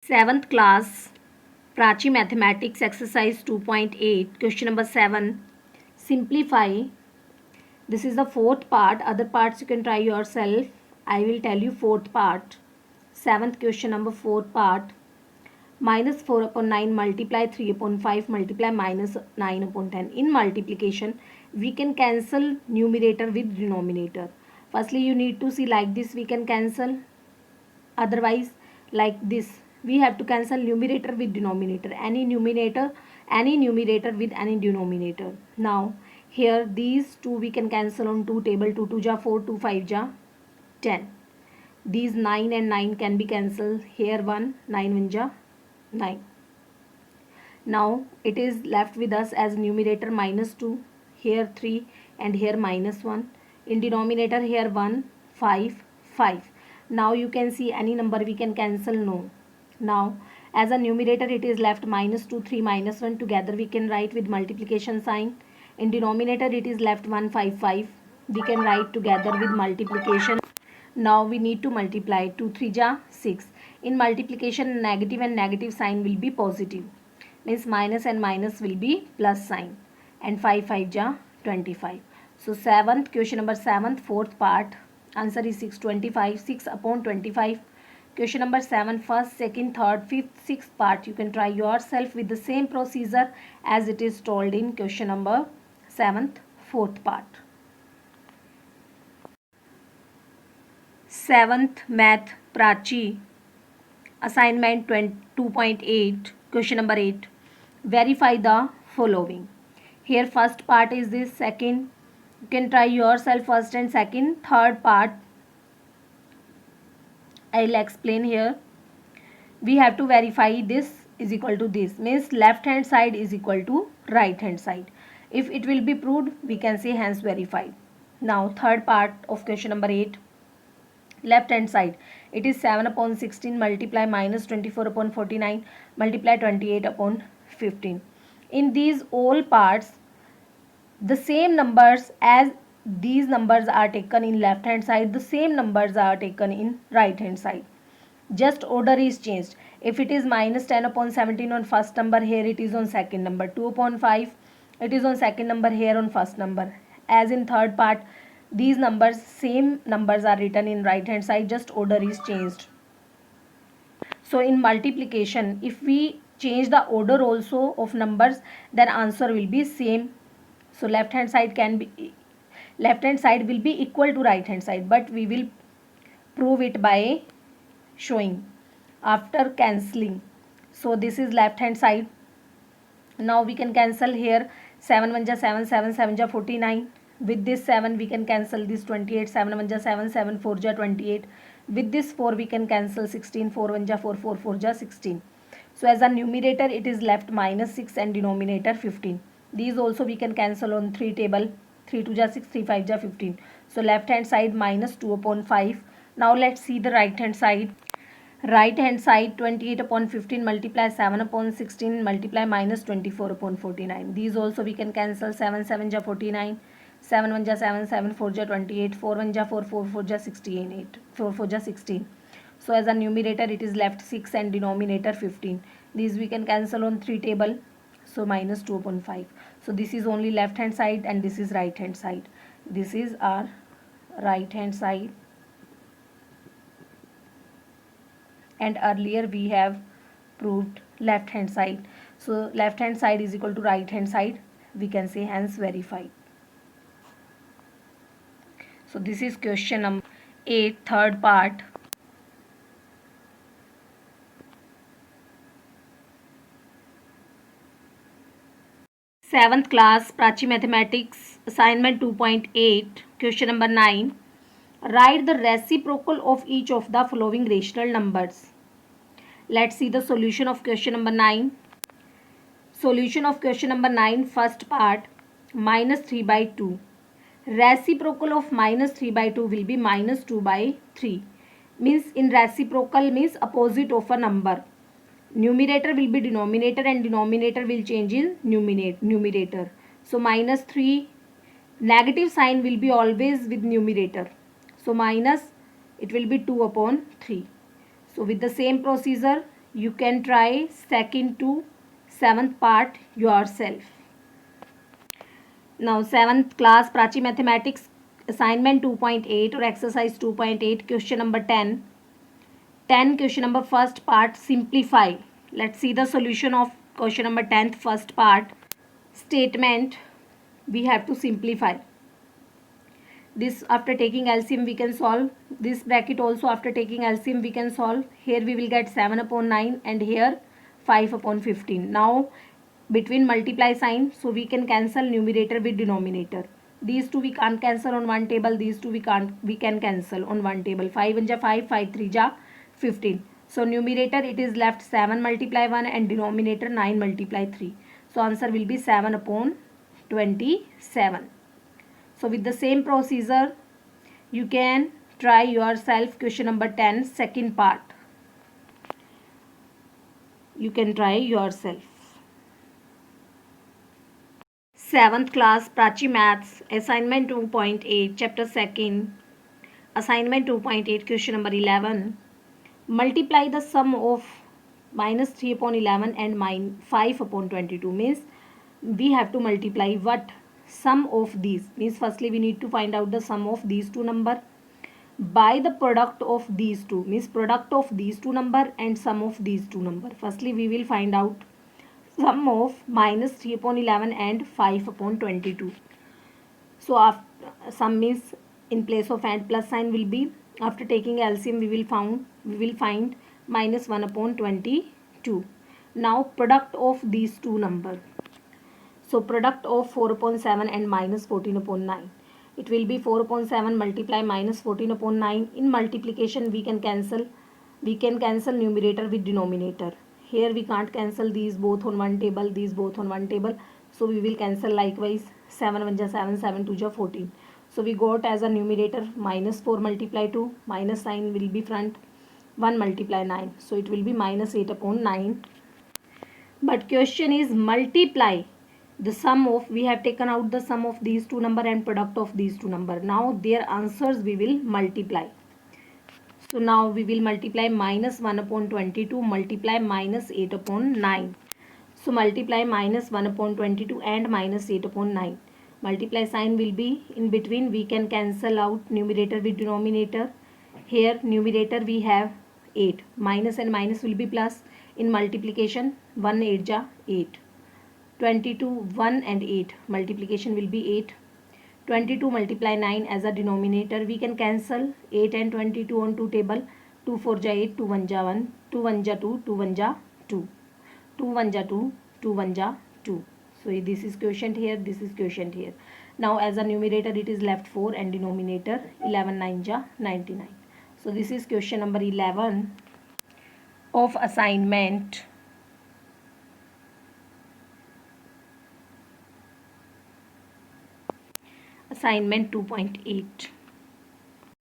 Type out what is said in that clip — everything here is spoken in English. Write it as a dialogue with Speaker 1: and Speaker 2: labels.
Speaker 1: Seventh class Prachi Mathematics Exercise 2.8 Question number 7. Simplify. This is the fourth part. Other parts you can try yourself. I will tell you fourth part. Seventh question number fourth part. Minus 4 upon 9 multiply 3 upon 5 multiply minus 9 upon 10. In multiplication, we can cancel numerator with denominator. Firstly, you need to see like this we can cancel. Otherwise, like this we have to cancel numerator with denominator, any numerator with any denominator. Now here these two we can cancel on 2 table. 2 2 ja 4, 2 5 ja 10. These 9 and 9 can be cancelled. Here 1, 9 1 ja 9. Now it is left with us as numerator minus 2, here 3 and here minus 1. In denominator here 1, 5, 5. Now you can see any number we can cancel, no. Now as a numerator it is left minus 2, 3, minus 1. Together we can write with multiplication sign. In denominator it is left 1, 5, 5. We can write together with multiplication. Now we need to multiply. 2 3 ja 6. In multiplication negative and negative sign will be positive. Means minus and minus will be plus sign. And 5 5 ja 25. So seventh question number 7th fourth part. Answer is 625. 6 upon 25. Question number 7 first, second, third, fifth, sixth part you can try yourself with the same procedure as it is told in question number 7th fourth part. 7th math Prachi assignment 2.8 question number 8. Verify the following. Here first part is this, second you can try yourself first and second. Third part I'll explain here. We have to verify this is equal to this, means left hand side is equal to right hand side. If it will be proved we can say hence verified. Now third part of question number 8. Left hand side it is 7 upon 16 multiply minus 24 upon 49 multiply 28 upon 15. In these all parts the same numbers as these numbers are taken in left hand side, the same numbers are taken in right hand side. Just order is changed. If it is minus 10 upon 17 on first number, here it is on second number. 2 upon 5 it is on second number, here on first number. As in third part these numbers, same numbers are written in right hand side, just order is changed. So in multiplication if we change the order also of numbers then answer will be same. So left hand side will be equal to right hand side, but we will prove it by showing after cancelling. So this is left hand side. Now we can cancel here 7 1 ja 7, 7 7 ja 49. With this 7 we can cancel this 28. 7 1 ja 7, 7 4 ja 28. With this 4 we can cancel 16. 4 1 ja 4, 4 4 ja 16. So as a numerator it is left minus 6 and denominator 15. These also we can cancel on 3 table. 3 2 ja 6, 3 5 ja 15. So left hand side minus 2 upon 5. Now let's see the right hand side. Right hand side 28 upon 15 multiply 7 upon 16 multiply minus 24 upon 49. These also we can cancel. 7 7 ja 49. 7 1 ja 7, 7 4 ja 28. 4 1 ja 4, 4 4 ja 16. 4 4 ja 16. So as a numerator it is left 6 and denominator 15. These we can cancel on 3 table. So minus 2 upon 5. So this is only left hand side and this is right hand side. This is our right hand side. And earlier we have proved left hand side. So left hand side is equal to right hand side. We can say hence verified. So this is question number 8 third part. Seventh class Prachi Mathematics assignment 2.8 question number 9. Write the reciprocal of each of the following rational numbers. Let's see the solution of question number 9. Solution of question number 9 first part minus 3 by 2. Reciprocal of minus 3 by 2 will be minus 2 by 3. Means in reciprocal means opposite of a number. Numerator will be denominator and denominator will change in numerator. So minus 3 negative sign will be always with numerator. So minus it will be 2 upon 3. So with the same procedure You can try second to 7th part yourself. Now 7th class Prachi Mathematics assignment 2.8 or exercise 2.8 question number 10. 10 question number first part, simplify. Let's see the solution of question number 10th first part. Statement we have to simplify. This after taking LCM we can solve. This bracket also after taking LCM we can solve. Here we will get 7 upon 9 and here 5 upon 15. Now between multiply sign, so we can cancel numerator with denominator. These two we can't cancel on one table. These two we can cancel on one table. 5 1 ja 5, 5 3 ja 15. So numerator it is left 7 multiply 1 and denominator 9 multiply 3. So answer will be 7 upon 27. So with the same procedure, you can try yourself question number 10 second part. You can try yourself. 7th class Prachi Maths assignment 2.8 chapter 2nd assignment 2.8 question number 11. Multiply the sum of minus 3 upon 11 and 5 upon 22. Means we have to multiply what? Sum of these. Means firstly we need to find out the sum of these two number by the product of these two. Means product of these two number and sum of these two number. Firstly we will find out sum of minus 3 upon 11 and 5 upon 22. So after sum means in place of and plus sign will be, after taking LCM we will find minus 1 upon 22. Now product of these two number. So product of 4 upon 7 and minus 14 upon 9. It will be 4 upon 7 multiply minus 14 upon 9. In multiplication we can cancel numerator with denominator. Here we can't cancel these both on one table, these both on one table. So we will cancel likewise. 7 1 ja 7, 7 2 ja 14. So we got as a numerator minus 4 multiply 2, minus sign will be front, 1 multiply 9. So it will be minus 8 upon 9. But question is multiply the sum of, we have taken out the sum of these two number and product of these two number. Now their answers we will multiply. So now we will multiply minus 1 upon 22 multiply minus 8 upon 9. So multiply minus 1 upon 22 and minus 8 upon 9. Multiply sign will be in between. We can cancel out numerator with denominator. Here numerator we have 8. Minus and minus will be plus. In multiplication 1 8 ja 8. 22 1 and 8. Multiplication will be 8. 22 multiply 9 as a denominator. We can cancel 8 and 22 on two table. 2 4 ja 8, 2 1 ja 1, 2 1 ja 2, 2 1 ja 2. 2 1 ja 2, 2 1 ja 2. So this is quotient here, this is quotient here. Now as a numerator it is left 4 and denominator 11 9 ja 99. So this is question number 11 of assignment assignment 2.8.